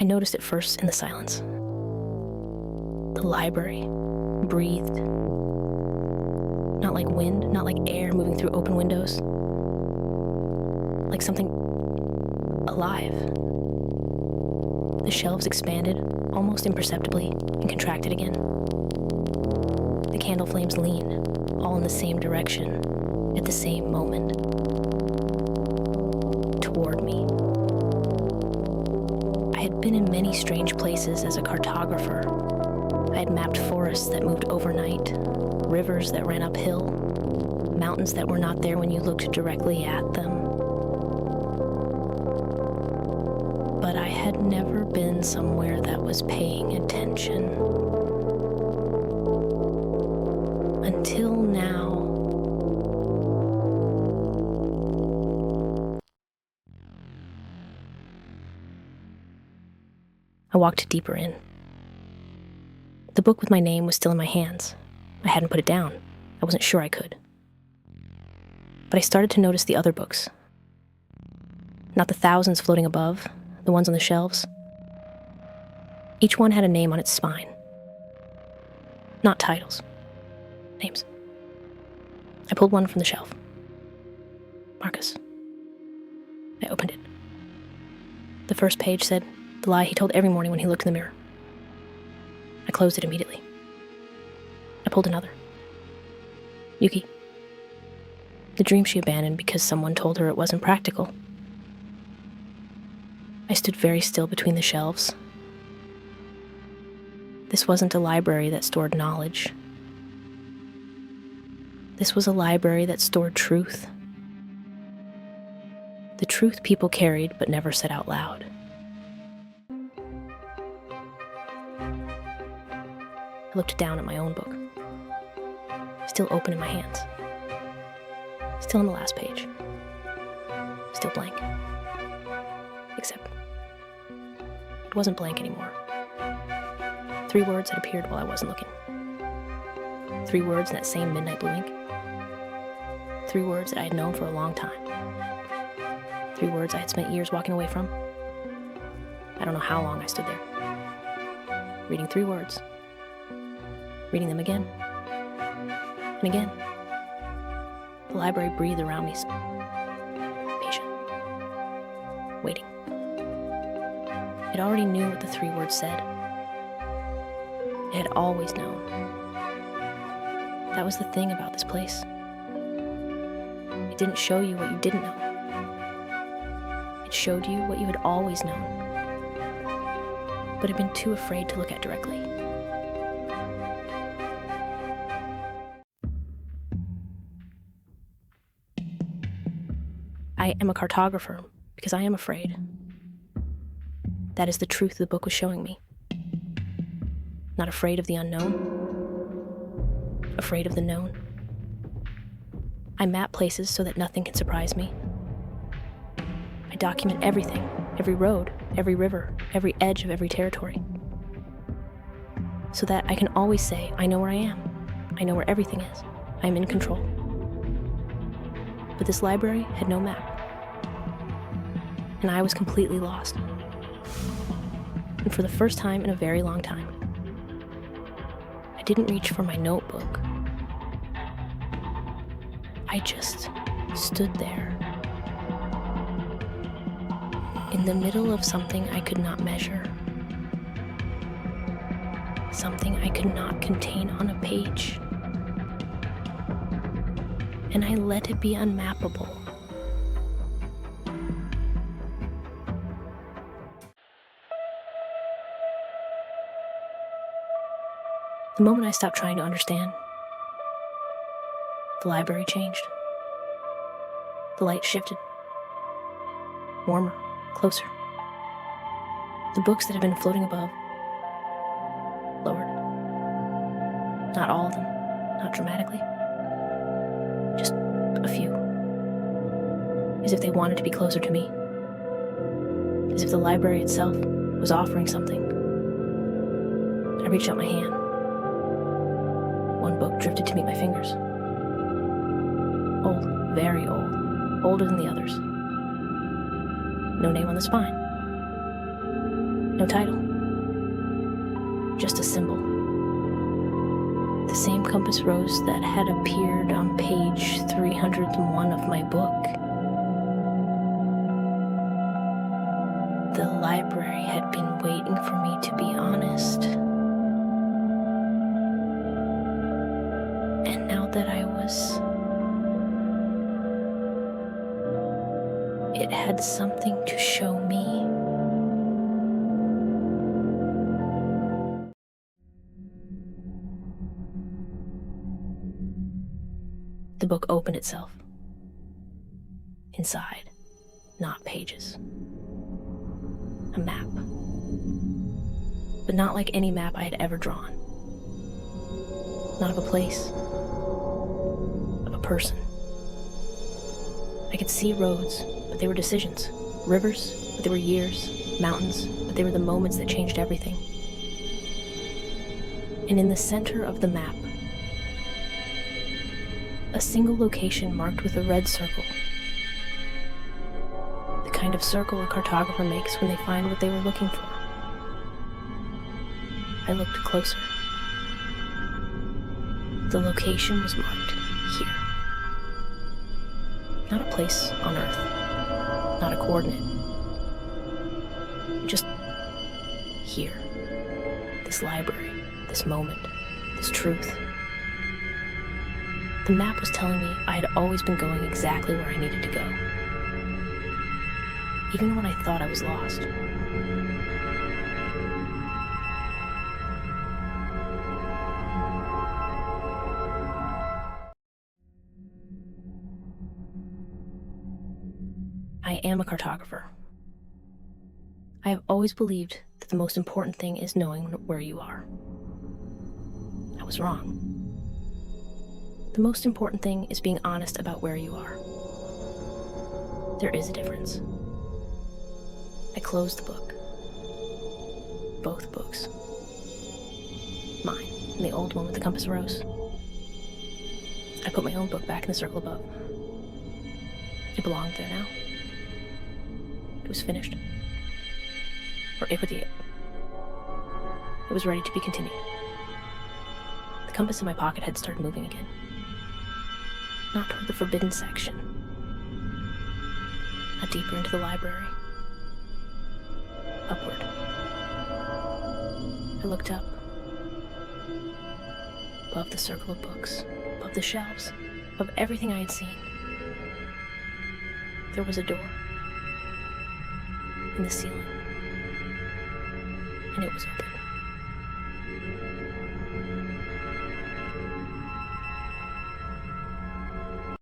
I noticed it first in the silence. The library breathed. Not like wind, not like air moving through open windows. Like something alive. The shelves expanded, almost imperceptibly, and contracted again. The candle flames leaned, all in the same direction, at the same moment. Toward me. I had been in many strange places as a cartographer. I had mapped forests that moved overnight, rivers that ran uphill, mountains that were not there when you looked directly at them. But I had never been somewhere that was paying attention. Until now. I walked deeper in. The book with my name was still in my hands. I hadn't put it down. I wasn't sure I could. But I started to notice the other books. Not the thousands floating above, the ones on the shelves. Each one had a name on its spine. Not titles. Names. I pulled one from the shelf. Marcus. I opened it. The first page said the lie he told every morning when he looked in the mirror. I closed it immediately. I pulled another. Yuki. The dream she abandoned because someone told her it wasn't practical. I stood very still between the shelves. This wasn't a library that stored knowledge. This was a library that stored truth. The truth people carried but never said out loud. I looked down at my own book, still open in my hands, still on the last page, still blank. Except, it wasn't blank anymore. 3 words had appeared while I wasn't looking. 3 words in that same midnight blue ink. 3 words that I had known for a long time. 3 words I had spent years walking away from. I don't know how long I stood there, reading 3 words, reading them again, and again. The library breathed around me, patient, waiting. It already knew what the 3 words said. It had always known. That was the thing about this place. It didn't show you what you didn't know. It showed you what you had always known, but had been too afraid to look at directly. I am a cartographer because I am afraid. That is the truth the book was showing me. Not afraid of the unknown, afraid of the known. I map places so that nothing can surprise me. I document everything, every road, every river, every edge of every territory. So that I can always say, I know where I am. I know where everything is. I am in control. But this library had no map. And I was completely lost. And for the first time in a very long time, I didn't reach for my notebook. I just stood there, in the middle of something I could not measure, something I could not contain on a page. And I let it be unmappable. The moment I stopped trying to understand, the library changed. The light shifted. Warmer, closer. The books that had been floating above lowered. Not all of them, not dramatically. Just a few. As if they wanted to be closer to me. As if the library itself was offering something. I reached out my hand. One book drifted to meet my fingers. Old, very old, older than the others. No name on the spine. No title. Just a symbol. The same compass rose that had appeared on page 301 of my book. The library had been waiting for me to be honest. And now that I was, it had something to show me. The book opened itself. Inside, not pages. A map. But not like any map I had ever drawn. Not of a place. Of a person. I could see roads, but they were decisions. Rivers, but they were years. Mountains, but they were the moments that changed everything. And in the center of the map, a single location marked with a red circle. The kind of circle a cartographer makes when they find what they were looking for. I looked closer. The location was marked here. Not a place on Earth. Not a coordinate. Just here. This library. This moment. This truth. The map was telling me I had always been going exactly where I needed to go. Even when I thought I was lost. I am a cartographer. I have always believed that the most important thing is knowing where you are. I was wrong. The most important thing is being honest about where you are. There is a difference. I closed the book. Both books. Mine, and the old one with the compass rose. I put my own book back in the circle above. It belonged there now. It was finished. Or it was ready to be continued. The compass in my pocket had started moving again. Not toward the forbidden section. Not deeper into the library. Upward. I looked up. Above the circle of books. Above the shelves. Above everything I had seen. There was a door. In the ceiling. And it was open.